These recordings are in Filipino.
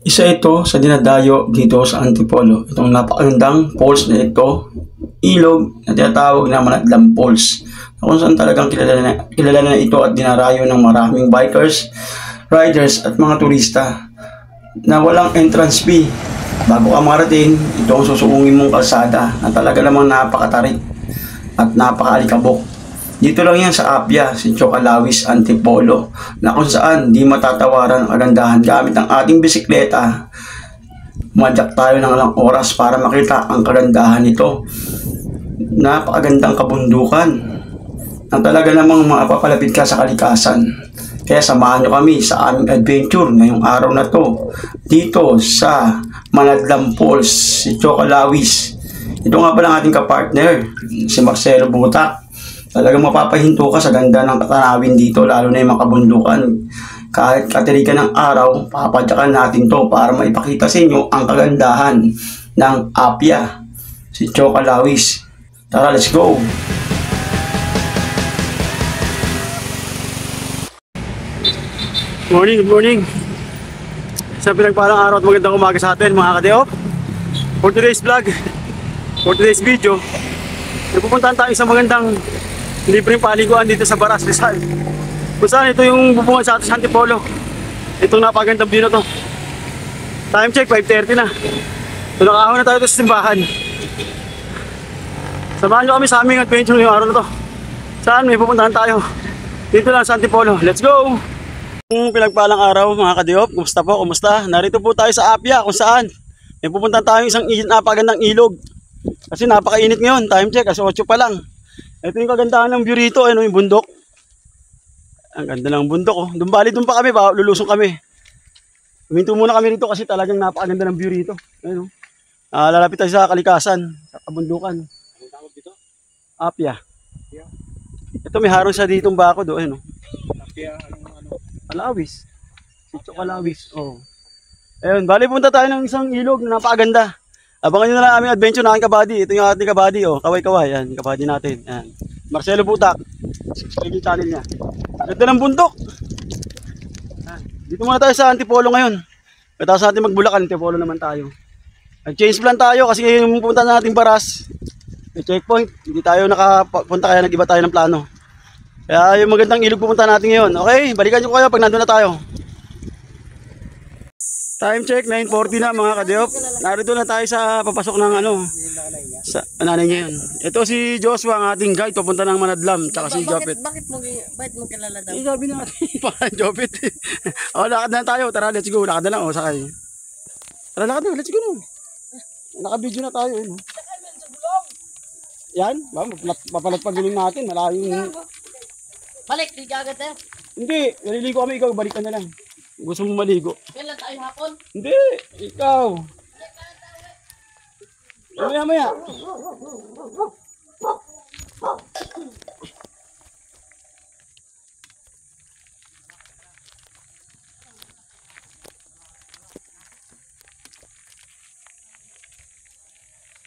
Isa ito sa dinadayo dito sa Antipolo. Itong napakagandang falls na ito, ilog na tinatawag na Manadlam Falls. Kung saan talagang kilala na ito at dinarayo ng maraming bikers, riders at mga turista na walang entrance fee. Bago ka marating, ito ang susuungin mong kalsada na talaga namang napakatarik at napakaalikabok. Dito lang yan sa Apia, si Chocalawis, Antipolo, na kung saan di matatawaran ang kagandahan gamit ang ating bisikleta. Madyak tayo ng ilang oras para makita ang kagandahan nito. Napakagandang kabundukan na talaga namang mapapalapit ka sa kalikasan. Kaya samahan nyo kami sa aming adventure ngayong araw na to dito sa Manadlam Falls, si Chocalawis. Ito nga pala ang ating kapartner, si Marcelo Butak. Talagang mapapahinto ka sa ganda ng katanawin dito, lalo na yung mga kabundukan. Kahit katirikan ng araw, papadyakan natin to para maipakita sa inyo ang kagandahan ng Apia, si Chocalawis. Tara, let's go! Good morning! Sa pinagpalang araw at magandang umaga sa atin mga kadeop. For today's vlog, for today's video, pupuntahan tayo sa magandang libreng paliguan dito sa Baras, Rizal. Kung saan ito yung bubungan sa atin sa Antipolo. Itong napagandang view na to. Time check, 5:30 na. So nakahon na tayo sa simbahan. Samahan nyo kami sa aming adventure ngayong araw na to. Saan may pupuntahan tayo? Dito lang sa Antipolo. Let's go! Yung pinagpalang araw mga kadiop, kumusta po? Kumusta? Narito po tayo sa Apia kung saan may pupuntahan tayo isang napagandang ilog. Kasi napakainit ngayon. Time check, kasi 8 pa lang. Ito yung kagandahan ng view rito, ano yung bundok. Ang ganda ng bundok, oh. Doon pa kami, lulusong kami. Huminto muna kami rito kasi talagang napakaganda ng view rito. Ayun, oh. Lalapit tayo sa kalikasan, sa kabundukan. Anong tawag dito? Apia. Ito may harang sa ditong bako do, ayun, oh. Apia, Kalawis. Si Chocalawis, oh. Ayun, bali punta tayo ng isang ilog na napakaganda. Abangan nyo na lang aming adventure na aking kabady. Ito yung ating kabady, oh. Kaway-kaway. Yan, kabady natin. Yan. Marcelo Butak. Subscribe yung channel niya. Ganda ng bundok. Yan. Dito muna tayo sa Antipolo ngayon. Pagkatapos natin magbulakan, Antipolo naman tayo. Nag-change plan tayo kasi ngayon yung pupunta natin Baras. May checkpoint. Hindi tayo nakapunta kaya nag-iba tayo ng plano. Kaya yung magandang ilog pupunta natin ngayon. Okay, balikan nyo kayo pag nandun na tayo. Time check, 9:40 na mga kadeop. Narito na tayo sa papasok ng sa nanay niya yun. Ito si Joshua, ang ating guide, papunta ng Manadlam, tsaka si Jopet. Bakit mo kilala daw? Sabi natin, parang Jopet. Lakad na tayo, tara, let's go. Lakad na lang, sakay. Tara, lakad na, let's go. Naka-video na tayo. Yan, mapalat pagulong natin, malayong. Balik, di agad tayo. Hindi, naliligo kami, ikaw, balikan na lang. Gusto mo maligo? Kailan tayo hapon? Hindi, ikaw. Maya.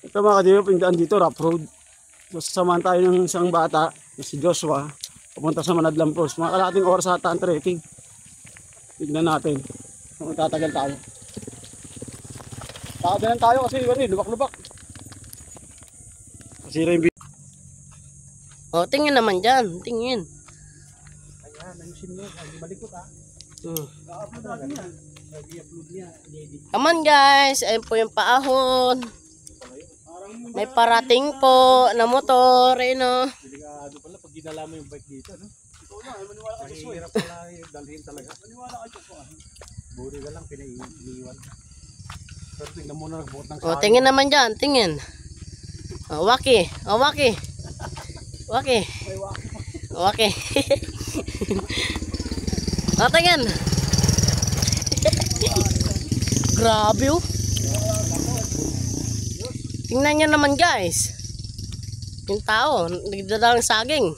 Ito mga kadiyo, pindaan dito, rough road. So, sasamahan tayo ng isang bata, si Joshua, pupunta sa Manadlam Falls. Mga kalating oras ata ang trekking. Tignan natin kung tatagal tayo. Takadalan tayo kasi lubak-lubak. Masira yung video. Oh, tingin naman dyan. Tingin. Ayan, ayusin mo. Malikot ha. I-upload natin yan. I-upload niya. Come on guys. Ayun po yung paahon. May parating po na motor. Ayun, Delikado pala pag ginala mo yung bike dito, no? Maniwala ka dyan. Mahirap pala dalhin talaga. Maniwala ka dyan. Buri ka lang, pinaiiwan. Pero tingnan muna nagbuot ng oh, tingin naman dyan. Tingin. Oh, waki. Oh, waki. Waki. Waki. Oh, tingin. Grabe, oh. Tingnan nyo naman, guys. Yung tao, nagdadala ng saging.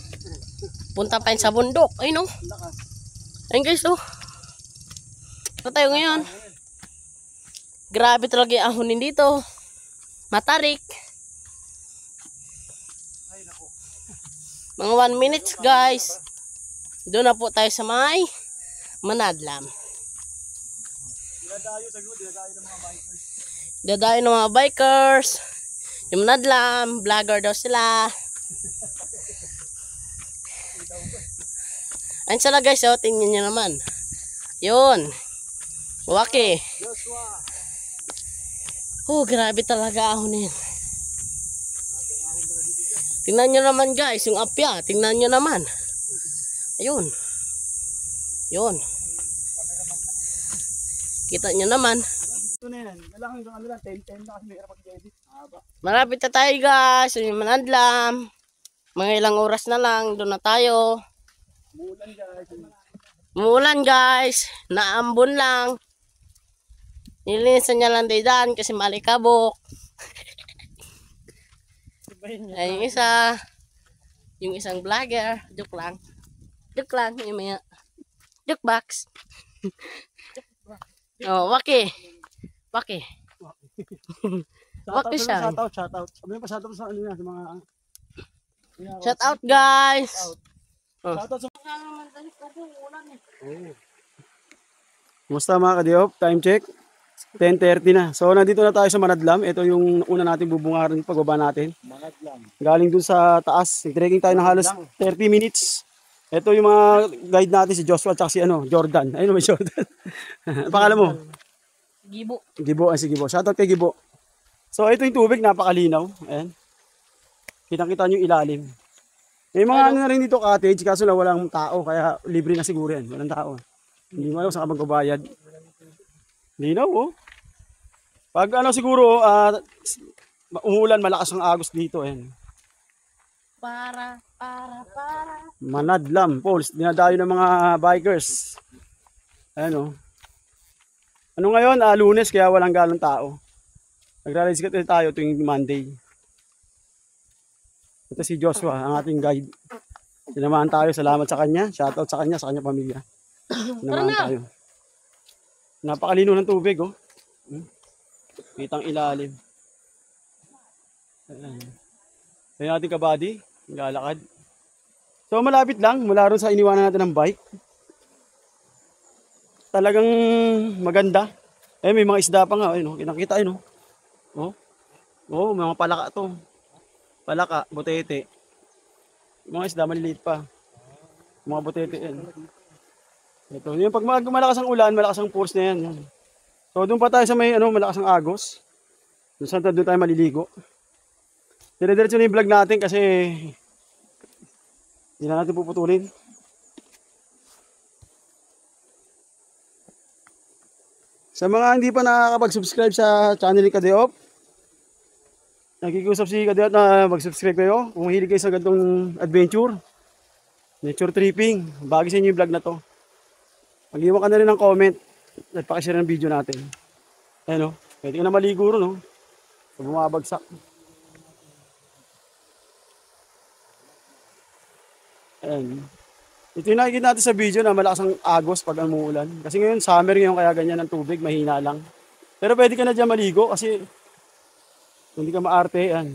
Punta pa yun sa bundok. Ayun, oh. Ayun, guys, oh. Ano tayo ngayon? Grabe talaga yung ahonin dito. Matarik. Mga 1 minutes, guys. Doon na po tayo sa may Manadlam. Dadayo ng mga bikers. Yung nadlam, vlogger daw sila. Ayun sila guys, oh, tingnan nyo naman. Yun. Waki. Oh, grabe talaga ahon na yan. Tingnan nyo naman guys, yung apya. Tingnan nyo naman. Ayun. Yun. Kita nyo naman. Ito na yan. Kailangan yung ano lang, 10-10 na kasi may hirap mag-edit. Malapit na tayo guys. Yung manadlam. Mga ilang oras na lang. Doon na tayo. Umuulan guys. Umuulan guys. Naambon lang. Nilinisan niya lang daydan kasi malikabok. Ay, yung isa. Yung isang vlogger. Joke lang. Joke lang. Yung mga joke box. Oh, Waki. Waki. Waki siya. Shoutout. Sabi mo pa shoutout sa ano yan, sa mga... Shout out guys. Shoutout sa... Kumusta mga ka-diop? Time check. 10:30 na. So nandito na tayo sa Manadlam. Ito yung una natin bubungaran pagbaba natin. Manadlam. Galing dun sa taas. Trekking tayo ng halos 30 minutes. Ito yung mga guide natin si Joshua at si Jordan. Ayun naman Jordan. Pangalan mo? Gibo. Gibo. Ay si Gibo. Shoutout kay Gibo. So ito yung tubig. Napakalinaw. Ayan. Kitang-kita nyo yung ilalim. May mga ano na rin dito cottage. Kaso lang walang tao. Kaya libre na siguro yan. Walang tao. Hindi mo alam saan ka magbabayad. Linaw oh. Pag siguro umulan malakas ang agos dito Para. Manadlam Falls, dinadayo ng mga bikers. Ayan oh. Ano ngayon? Lunes kaya walang galong tao. Nagra-ride tayo tuwing Monday. Ito si Joshua, ang ating guide. Sinamahan tayo, salamat sa kanya. Shoutout sa kanya, sa kanya pamilya. Sinamahan tayo. Napakalino ng tubig oh. Kitang ilalim. Ayan natin kabady, lalakad. So malapit lang, mula ron sa iniwanan natin ng bike. Talagang maganda. May mga isda pa nga, ayun oh, kinakita ayun oh. Oh, mga palaka to. Palaka, butete. Mga isda maliliit pa. Mga butete yan. Ito, yung pag malakas ang ulan, malakas ang force na yan. So doon pa tayo sa may malakas ang agos. Doon tayo maliligo. Dire-diretso na yung vlog natin kasi hindi na natin puputulin. Sa mga hindi pa nakakapag-subscribe sa channel ni Ka-diop, nakikiusap si Ka-diop na mag-subscribe kayo kung mahilig kayo sa ganitong adventure, nature tripping. Bagay sa inyo yung vlog na to. Mag-iwan ka na rin ng comment at pakishare ng video natin. Ayan o, pwede ka na maligo ron o. So, bumabagsak. Ayan. Ito yung nakikita natin sa video na malakas ang agos pag umuulan. Kasi ngayon summer ngayon kaya ganyan ang tubig, mahina lang. Pero pwede ka na dyan maligo kasi hindi ka maarte yan.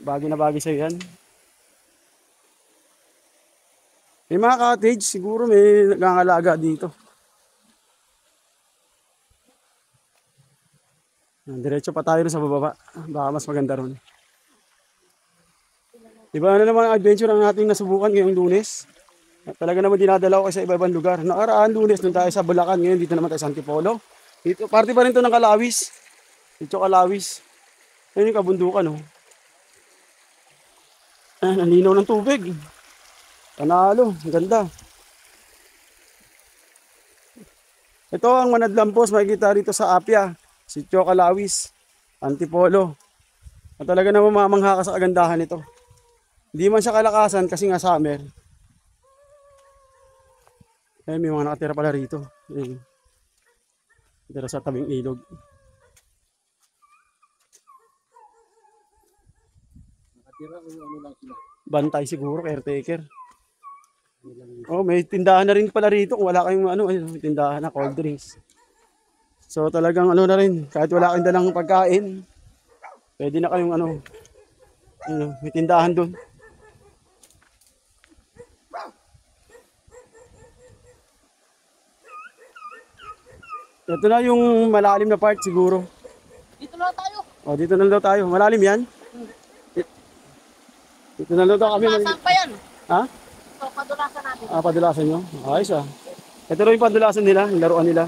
Bagay na bagay sa'yo yan. May mga cottage, siguro may nagangalaga dito. Diretso pa tayo sa bababa. Baka mas maganda ron. Iba na naman ang adventure ang ating nasubukan ngayong Lunes. Talaga naman dinadala ko sa iba-ibang lugar. Nakaraan Lunes, doon tayo sa Bulacan. Ngayon dito naman tayo sa Antipolo. Dito, party pa rin to ng Kalawis. Dito Kalawis. Ayun yung kabundukan oh. Ang linaw ng tubig. Panalo, ganda. Ito ang Manadlam Falls, makikita rito sa Apia. Sitio Kalawis, Antipolo. At talaga naman mamangha ka sa kagandahan nito. Hindi man siya kalakasan kasi nga summer. May mga nakatira pala rito. Tira sa tabing ilog. Nakatira o ano lang sila? Bantay siguro, caretaker. Oh, may tindahan na rin pala rito kung wala kayong may tindahan na cold drinks. So talagang na rin, kahit wala kayong dalang pagkain, pwede na kayong may tindahan doon. Ito na yung malalim na part siguro. Dito na tayo. O, dito na daw tayo. Malalim yan? Dito na daw kami. Saan pa yan? Ha? So, padulasan natin. Ah, padulasan nyo? Ayos ah. Ito rin yung padulasan nila, yung laruan nila.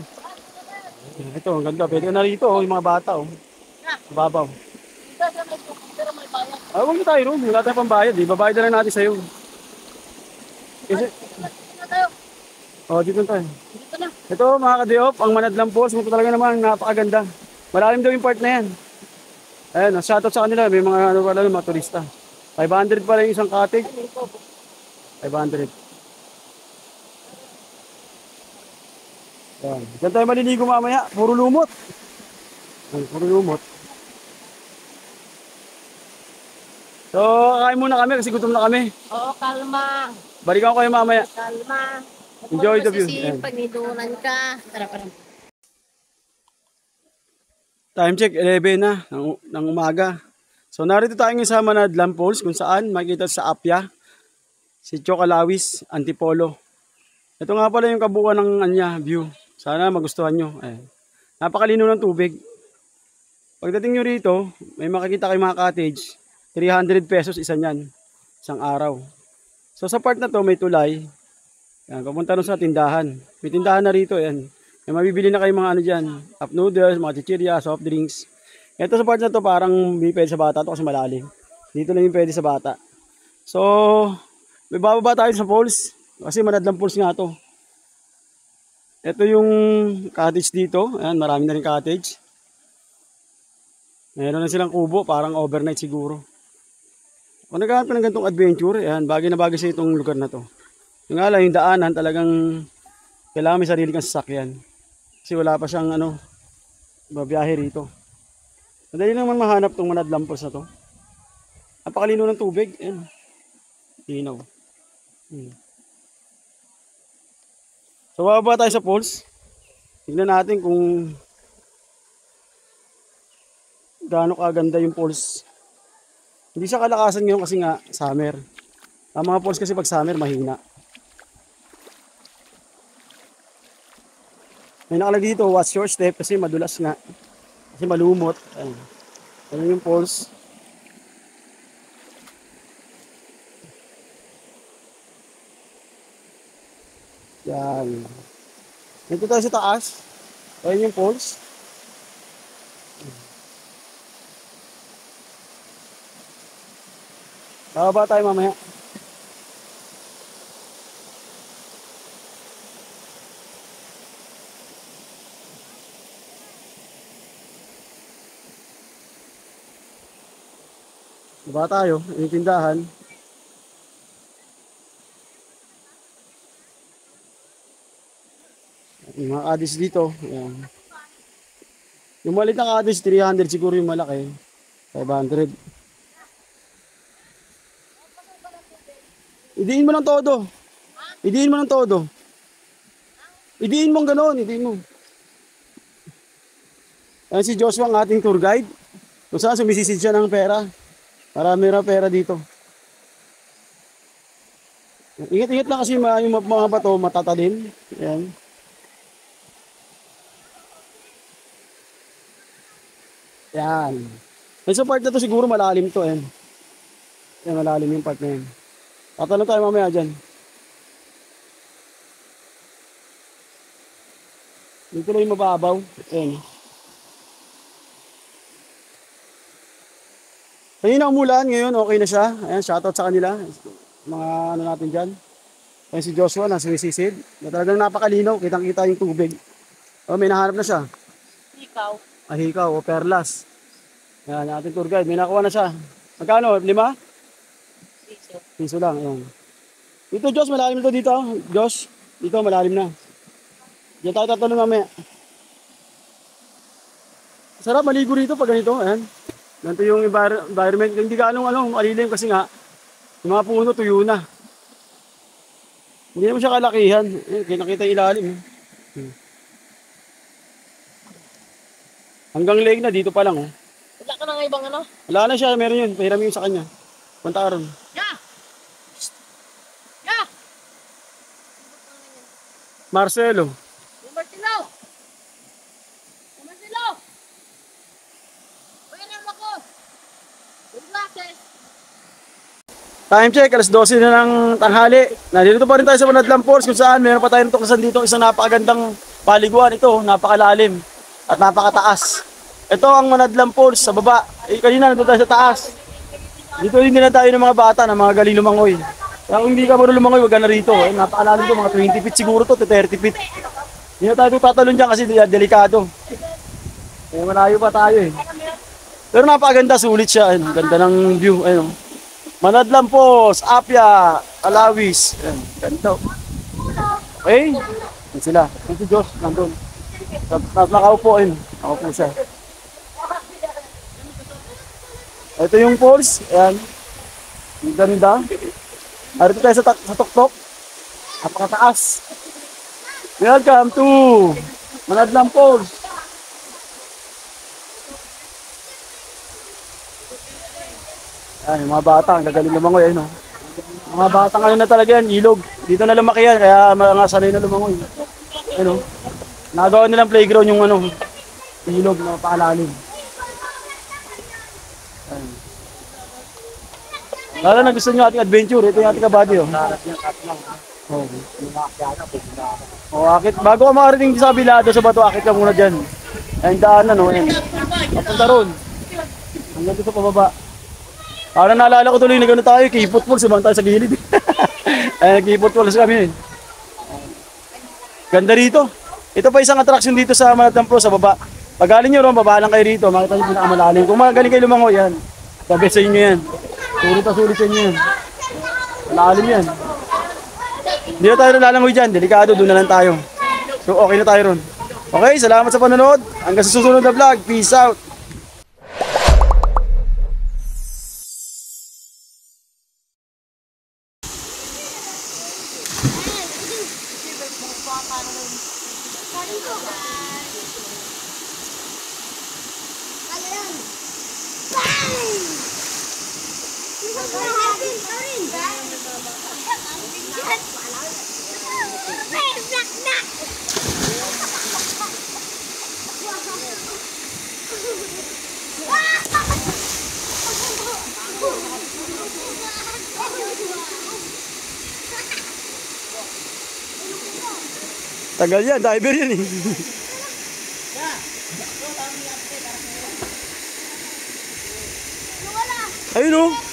Ito, ang ganda. Pwede ka na rito, oh, yung mga bata. Oh. Babaw. Pero may bayan. Ah, huwag na tayo ron. Wala tayong pambayad. Babayad na lang natin sa'yo. Kasi, Dito na tayo. oh, dito na tayo. Dito na. Ito mga ka-diop, ang Manadlang Falls. Ito talaga naman, napakaganda. Malalim daw yung part na yan. Ayan, shoutout sa kanila. May mga, ano pala, mga turista. 500 pala yung isang cottage. 500. Ayan. Diyan tayo maliligo mamaya. Puro lumot. Ayan, puro lumot. So, kain muna kami kasi gutom na kami. Oo, kalma. Balikan ko kayo mamaya. Kalma. Enjoy the view. Kasi pag nidulan ka. Tara, parang. Time check, 11 na ng umaga. So narito tayo ngayon sa Manadlang Falls kung saan makikita sa Apia, si Chocolawis, Antipolo. Ito nga pala yung kabuuan ng view. Sana magustuhan nyo. Napakalino ng tubig. Pagdating nyo rito, may makikita kayo mga cottage. 300 pesos isa niyan. Isang araw. So sa part na to may tulay. Yan, papunta rin sa tindahan. May tindahan na rito. Yan. May mabibili na kayo mga ano dyan. Cup noodles, mga chichirya, soft drinks. Ito sa part na to parang hindi pwede sa bata to kasi malalim. Dito lang yung pwede sa bata. So, may bababa tayo sa falls. Kasi Manadlang Falls nga to. Ito yung cottage dito. Ayan, marami na rin cottage. Meron na silang kubo, parang overnight siguro. Kung naghahanap ka ng ganitong adventure, ayan, bagay na bagay sa itong lugar na to. Yung nga lang, yung daanan talagang kailangan may sarili kang sasakyan. Kasi wala pa siyang babiyahe rito. Madali naman mahanap tong Manadlang Falls na to. Napakalino ng tubig. Ayan. Linaw. So bababa tayo sa falls. Tignan natin kung gaano kaganda yung falls. Hindi siya kalakasan ngayon kasi nga summer. Ang mga falls kasi pag summer mahina. May nakalagay dito, watch your step kasi madulas nga. Kasi malumot. Ayan. Ayan yung falls. Yan. Dito tayo sa taas. Ayan yung falls. Bababa tayo mamaya. Baba tayo, yung tindahan. Yung mga cottage dito. Ayan. Yung maliit na cottage, 300 siguro yung malaki. 500. Idiin mo ng todo. Idiin mo ng todo. Idiin mo ng gano'n, idiin mo. Ayan si Joshua ang ating tour guide. Kung saan sumisisid siya ng pera. Marami na pera dito. Ingat-ingat lang kasi yung mga bato matatalim. Ayan. Yan. Sa part na to siguro malalim to. Ayan. Ayan, malalim yung part na yan. Tatanong tayo mamaya dyan. Dito lang yung mababaw. Ayan. Kanina umulan, ngayon okay na siya. Ayan, shoutout sa kanila. Mga ano natin dyan. Ayan si Joshua, nasa sisisid. Talagang napakalinaw, kitang-kita yung tubig. Oh, may nahanap na siya. Ikaw. Hikaw o perlas. Ayan, ating tour guide. May nakuha na siya. Magkano? 5? Piso lang. Ayan. Dito, Josh, malalim to dito. Josh, dito malalim na. Diyan tayo tatanong mamaya. Sarap maligo rito pag ganito. Ayan. Ganito yung environment. Hindi ka malilim kasi nga yung mga puno tuyo na. Hindi naman siya kalakihan. Kinakita yung ilalim. Hanggang leg na dito pa lang. Wala ka na nga ibang ano? Wala na siya. Meron yun. Pahiram yun sa kanya. Punta ka ron. Yeah! Yeah! Marcelo. Yung Martino! Time check, alas 12 na ng tanghali. Nandito pa rin tayo sa Manadlang Falls kung saan meron pa tayong tuklasan dito isang napakagandang paliguan. Ito, napakalalim at napakataas. Ito ang Manadlang Falls sa baba. Kanina nandito tayo sa taas. Dito din na tayo ng mga bata na mga galing lumangoy. Kaya kung hindi ka marunong lumangoy, wag ka na rito. Napakalalim to, mga 20 feet siguro to, 30 feet. Hindi na tayo tatalon dyan kasi delikado. Malayo pa tayo eh. Pero napakaganda, sulit siya. Ganda ng view. Manadlang Falls, Apia, Alawis. Ganda. Okay? Yan sila. Yan si Josh, nandun. Nakaupo. Nakaupo siya. Ito yung falls. Ayan. Ang ganda. Narito tayo sa tuktok. Napakataas. Welcome to Manadlang Falls. Ayan, yung mga bata, ang gagaling lumangoy. Mga bata ngayon na talaga yan, ilog. Dito na lumaki yan, kaya mga sanay na lumangoy. Nagawa nilang playground yung ilog na paalalim. Lalo na gusto nyo ating adventure, ito yung ating kabady. Akit. Bago ka makarating sa kabilado sa bato, akit ka muna dyan. Ayun daanan, papunta ron. Hanggang dito sa pababa. Parang naalala ko tuloy na gano'n tayo, kipot-pol, sumang tayo sa gilid. Kipot-pol kami. Ganda rito. Ito pa isang attraction dito sa Manadlang Falls sa baba. Pag galing nyo ron, baba lang kayo rito, makita nyo pinakamalalim. Kung magaling kayo lumangoy, yan. Sabi sa inyo yan. Sulit sa inyo yan. Malalim yan. Hindi na tayo lalangoy dyan, delikado, doon na lang tayo. So okay na tayo ron. Okay, salamat sa panonood. Hanggang sa susunod na vlog. Peace out. Tagal yan, diver yan eh. Ayun o.